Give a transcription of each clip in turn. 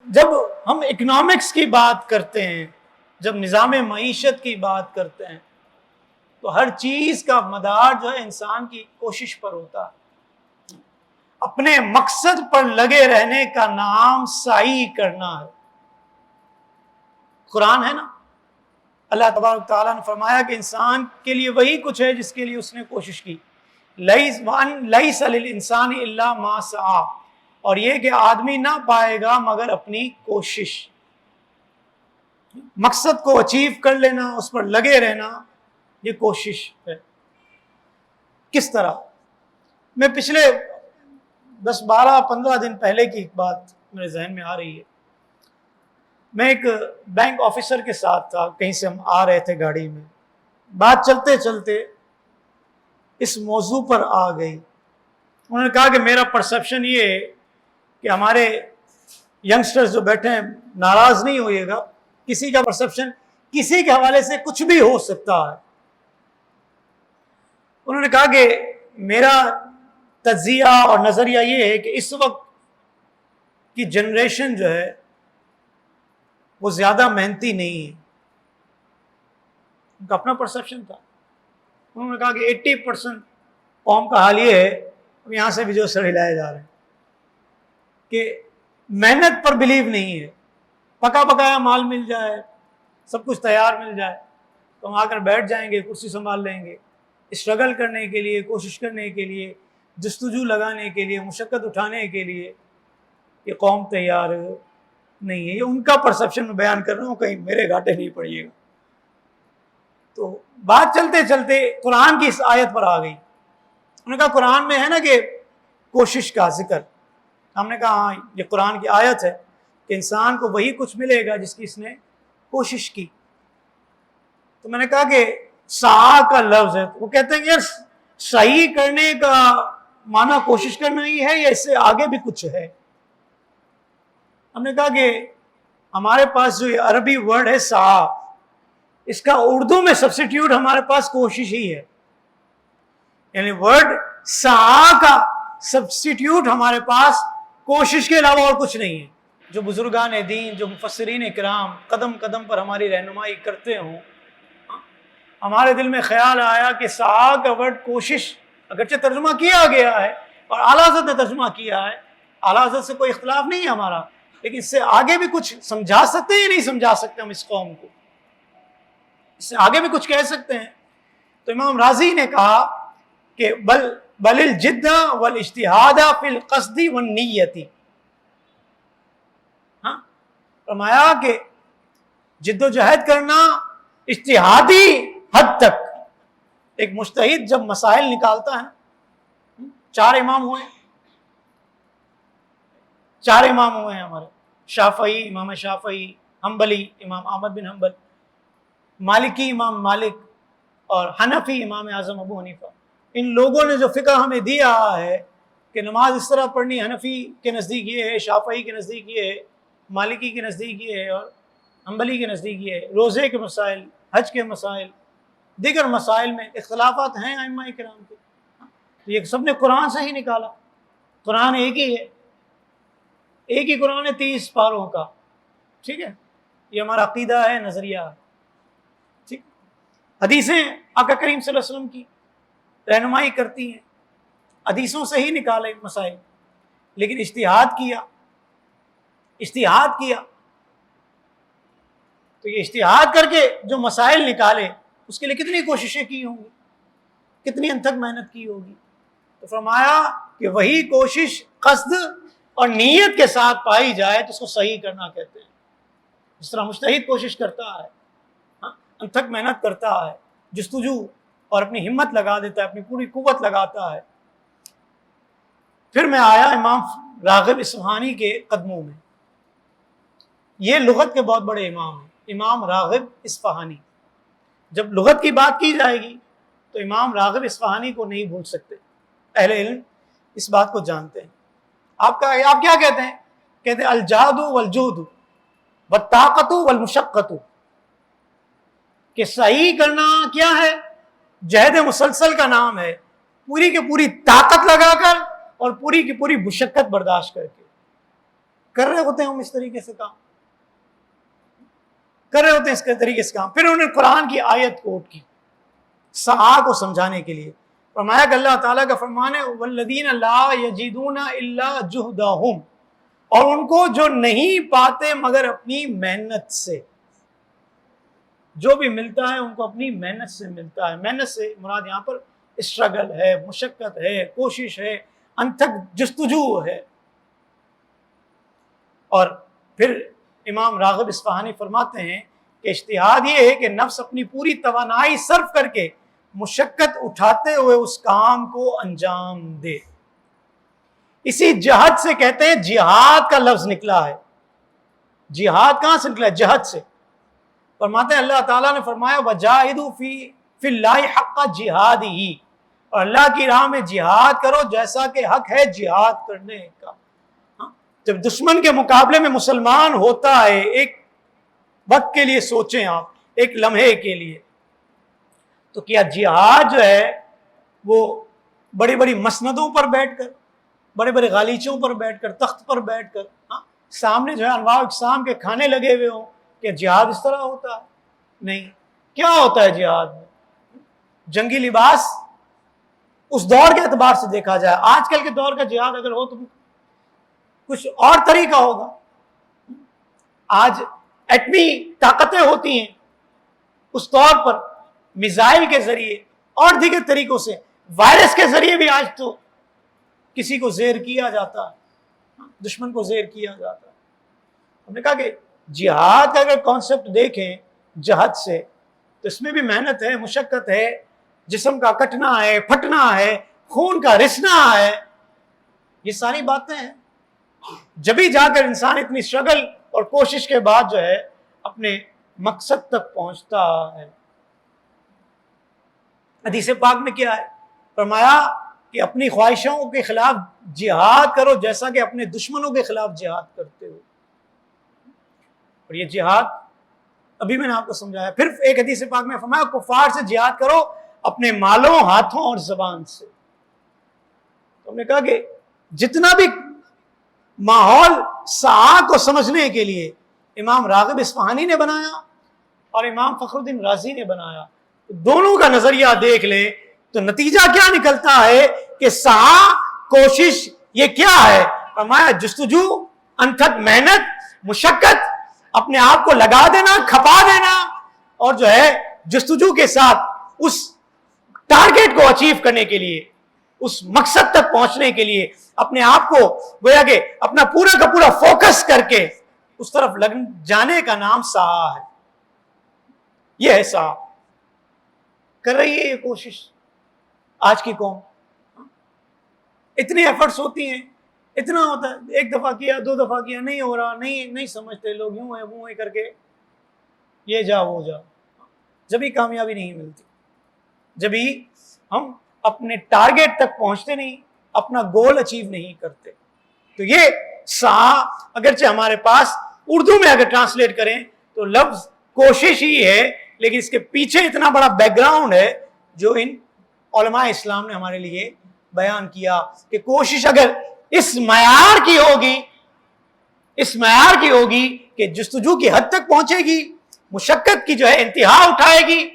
جب ہم اکنامکس کی بات کرتے ہیں، جب نظام معیشت کی بات کرتے ہیں، تو ہر چیز کا مدار جو ہے انسان کی کوشش پر ہوتا ہے۔ اپنے مقصد پر لگے رہنے کا نام سعی کرنا ہے۔ قرآن ہے نا، اللہ تبارک تعالیٰ نے فرمایا کہ انسان کے لیے وہی کچھ ہے جس کے لیے اس نے کوشش کی۔ لیس للانسان الا ما سعی، اور یہ کہ آدمی نہ پائے گا مگر اپنی کوشش۔ مقصد کو اچیو کر لینا، اس پر لگے رہنا، یہ کوشش ہے۔ کس طرح؟ میں پچھلے 10-12-15 دن پہلے کی ایک بات میرے ذہن میں آ رہی ہے۔ میں ایک بینک آفیسر کے ساتھ تھا، کہیں سے ہم آ رہے تھے گاڑی میں، بات چلتے چلتے اس موضوع پر آ گئی۔ انہوں نے کہا کہ میرا پرسیپشن یہ ہے کہ ہمارے ینگسٹرز جو بیٹھے ہیں، ناراض نہیں ہوئیے گا، کسی کا پرسیپشن کسی کے حوالے سے کچھ بھی ہو سکتا ہے۔ انہوں نے کہا کہ میرا تجزیہ اور نظریہ یہ ہے کہ اس وقت کی جنریشن جو ہے وہ زیادہ محنتی نہیں ہے۔ ان کا اپنا پرسیپشن تھا۔ انہوں نے کہا کہ 80% قوم کا حال یہ ہے، اب یہاں سے بھی جو سر ہلائے جا رہے ہیں، کہ محنت پر بلیو نہیں ہے۔ پکا پکایا مال مل جائے، سب کچھ تیار مل جائے تو ہم آ کر بیٹھ جائیں گے، کرسی سنبھال لیں گے۔ اسٹرگل کرنے کے لیے، کوشش کرنے کے لیے، جستجو لگانے کے لیے، مشقت اٹھانے کے لیے یہ قوم تیار نہیں ہے۔ یہ ان کا پرسیپشن میں بیان کر رہا ہوں، کہیں میرے گھاٹے نہیں پڑیے گا۔ تو بات چلتے چلتے قرآن کی اس آیت پر آ گئی۔ انہوں نے کہا قرآن میں ہے نا کہ کوشش کا ذکر۔ ہم نے کہا ہاں، یہ قرآن کی آیت ہے کہ انسان کو وہی کچھ ملے گا جس کی اس نے کوشش کی۔ تو میں نے کہا کہ سعی کا لفظ ہے، وہ کہتے ہیں کہ یار صحیح کرنے کا معنی کوشش کرنا ہی ہے یا اس سے آگے بھی کچھ ہے؟ ہم نے کہا کہ ہمارے پاس جو یہ عربی ورڈ ہے سعی، اس کا اردو میں سبسٹیوٹ ہمارے پاس کوشش ہی ہے۔ یعنی ورڈ سعی کا سبسٹیوٹ ہمارے پاس کوشش کے علاوہ اور کچھ نہیں ہے۔ جو بزرگان دین، جو مفسرین کرام قدم قدم پر ہماری رہنمائی کرتے ہوں، ہمارے دل میں خیال آیا کہ سعی کا ورڈ کوشش اگرچہ ترجمہ کیا گیا ہے اور اعلیٰ حضرت نے ترجمہ کیا ہے، اعلیٰ حضرت سے کوئی اختلاف نہیں ہے ہمارا، لیکن اس سے آگے بھی کچھ سمجھا سکتے ہیں یا نہیں سمجھا سکتے ہم اس قوم کو؟ اس سے آگے بھی کچھ کہہ سکتے ہیں۔ تو امام راضی نے کہا کہ بل الجد والاجتہاد فی القصد والنیت، فرمایا کہ جد و جہد کرنا اجتہادی حد تک۔ ایک مجتہد جب مسائل نکالتا ہے، 4 امام ہوئے ہیں ہمارے، شافعی امام شافعی، حنبلی امام احمد بن حنبل، مالکی امام مالک، اور حنفی امام اعظم ابو حنیفہ۔ ان لوگوں نے جو فقہ ہمیں دیا ہے کہ نماز اس طرح پڑھنی، حنفی کے نزدیک یہ ہے، شافعی کے نزدیک یہ ہے، مالکی کے نزدیک یہ ہے، اور حنبلی کے نزدیک یہ ہے۔ روزے کے مسائل، حج کے مسائل، دیگر مسائل میں اختلافات ہیں ائمہ کرام کے، یہ سب نے قرآن سے ہی نکالا۔ قرآن ایک ہی ہے، ایک ہی قرآن ہے 30 پاروں کا، ٹھیک ہے؟ یہ ہمارا عقیدہ ہے، نظریہ ہے، ٹھیک۔ حدیثیں آقا کریم صلی اللہ علیہ وسلم کی رہنمائی کرتی ہیں، حدیثوں سے ہی نکالے مسائل، لیکن اجتہاد کیا تو یہ اجتہاد کر کے جو مسائل نکالے اس کے لیے کتنی کوششیں کی ہوں گی، کتنی ان تک محنت کی ہوگی۔ تو فرمایا کہ وہی کوشش قصد اور نیت کے ساتھ پائی جائے تو اس کو صحیح کرنا کہتے ہیں۔ جس طرح مجتہد کوشش کرتا ہے، ان تک محنت کرتا ہے، جستجو اور اپنی ہمت لگا دیتا ہے، اپنی پوری قوت لگاتا ہے۔ پھر میں آیا امام راغب اصفہانی کے قدموں میں۔ یہ لغت کے بہت بڑے امام ہیں، امام راغب اصفہانی۔ جب لغت کی بات کی جائے گی تو امام راغب اصفہانی کو نہیں بھول سکتے، اہل علم اس بات کو جانتے ہیں۔ آپ کیا کہتے ہیں؟ کہتے ہیں الجہد والجہد والطاقت والمشقت، کہ صحیح کرنا کیا ہے؟ جہد مسلسل کا نام ہے، پوری کی پوری طاقت لگا کر اور پوری کی پوری مشقت برداشت کر کے۔ کر رہے ہوتے ہیں ہم اس طریقے سے کام، کر رہے ہوتے ہیں اس کے طریقے سے کام. پھر انہوں نے قرآن کی آیت کوٹ کی سعا کو سمجھانے کے لیے. فرمایا کہ اللہ تعالیٰ کا فرمان ہے والذین لا یجدون الا جہدہم، اور ان کو جو نہیں پاتے مگر اپنی محنت سے، جو بھی ملتا ہے ان کو اپنی محنت سے ملتا ہے. محنت سے مراد یہاں پر اسٹرگل ہے، مشقت ہے، کوشش ہے، انتھک جستجو ہے. اور پھر امام راغب اصفہانی فرماتے ہیں کہ اجتہاد یہ ہے کہ نفس اپنی پوری توانائی صرف کر کے مشقت اٹھاتے ہوئے اس کام کو انجام دے. اسی جہد سے کہتے ہیں، جہاد کا لفظ نکلا ہے. جہاد کہاں سے نکلا ہے؟ جہد سے. فرماتے ہیں اللہ تعالیٰ نے فرمایا وجاہدوا فی اللہ حق جہادہ، اور اللہ کی راہ میں جہاد کرو جیسا کہ حق ہے جہاد کرنے کا. جب دشمن کے مقابلے میں مسلمان ہوتا ہے، ایک وقت کے لیے سوچیں آپ، ایک لمحے کے لیے، تو کیا جہاد جو ہے وہ بڑی بڑی مسندوں پر بیٹھ کر، بڑے بڑے غالیچوں پر بیٹھ کر، تخت پر بیٹھ کر، سامنے جو ہے انواع اقسام کے کھانے لگے ہوئے ہوں؟ کہ جہاد اس طرح ہوتا ہے؟ نہیں. کیا ہوتا ہے جہاد میں؟ جنگی لباس اس دور کے اعتبار سے دیکھا جائے، آج کل کے دور کا جہاد اگر ہو تو کچھ اور طریقہ ہوگا. آج ایٹمی طاقتیں ہوتی ہیں، اس طور پر میزائل کے ذریعے اور دیگر طریقوں سے، وائرس کے ذریعے بھی آج تو کسی کو زیر کیا جاتا ہے، دشمن کو زیر کیا جاتا ہے. ہم نے کہا کہ جہاد کا اگر کانسیپٹ دیکھیں جہد سے، تو اس میں بھی محنت ہے، مشقت ہے، جسم کا کٹنا ہے، پھٹنا ہے، خون کا رسنا ہے، یہ ساری باتیں ہیں. جبھی جا کر انسان اتنی اسٹرگل اور کوشش کے بعد جو ہے اپنے مقصد تک پہنچتا ہے. حدیث پاک میں کیا ہے؟ فرمایا کہ اپنی خواہشوں کے خلاف جہاد کرو جیسا کہ اپنے دشمنوں کے خلاف جہاد کرتے ہو. اور یہ جہاد ابھی میں نے آپ کو سمجھایا. پھر ایک حدیث پاک میں فرمایا کفار سے جہاد کرو اپنے مالوں، ہاتھوں اور زبان سے. تو ہم نے کہا کہ جتنا بھی ماحول سعا کو سمجھنے کے لیے امام راغب اصفہانی نے بنایا اور امام فخر الدین رازی نے بنایا، دونوں کا نظریہ دیکھ لیں تو نتیجہ کیا نکلتا ہے کہ سعا، کوشش، یہ کیا ہے؟ فرمایا جستجو، انتھک محنت، مشقت، اپنے آپ کو لگا دینا، کھپا دینا، اور جو ہے جستجو کے ساتھ اس ٹارگیٹ کو اچیو کرنے کے لیے، اس مقصد تک پہنچنے کے لیے اپنے آپ کو گویا کہ اپنا پورا کا پورا فوکس کر کے اس طرف لگ جانے کا نام سعا ہے. یہ ہے سعا. کر رہی ہے یہ کوشش آج کی قوم. اتنی ایفرٹس ہوتی ہیں، اتنا ہوتا ہے، ایک دفعہ کیا، دو دفعہ کیا، نہیں ہو رہا، نہیں سمجھتے لوگ، یوں ہے وہ ہے کر کے یہ جا وہ جا، جبھی کامیابی نہیں ملتی، جبھی ہم اپنے ٹارگیٹ تک پہنچتے نہیں، اپنا گول اچیو نہیں کرتے. تو یہ سعا اگرچہ ہمارے پاس اردو میں اگر ٹرانسلیٹ کریں تو لفظ کوشش ہی ہے، لیکن اس کے پیچھے اتنا بڑا بیک گراؤنڈ ہے جو ان علماء اسلام نے ہمارے لیے بیان کیا کہ کوشش اگر اس معیار کی ہوگی کہ جستجو کی حد تک پہنچے گی، مشقت کی جو ہے انتہا اٹھائے گی،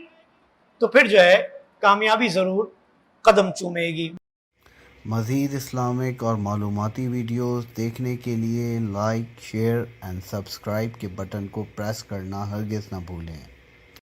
تو پھر جو ہے کامیابی ضرور قدم چومے گی. مزید اسلامک اور معلوماتی ویڈیوز دیکھنے کے لیے لائک، شیئر اینڈ سبسکرائب کے بٹن کو پریس کرنا ہرگز نہ بھولیں.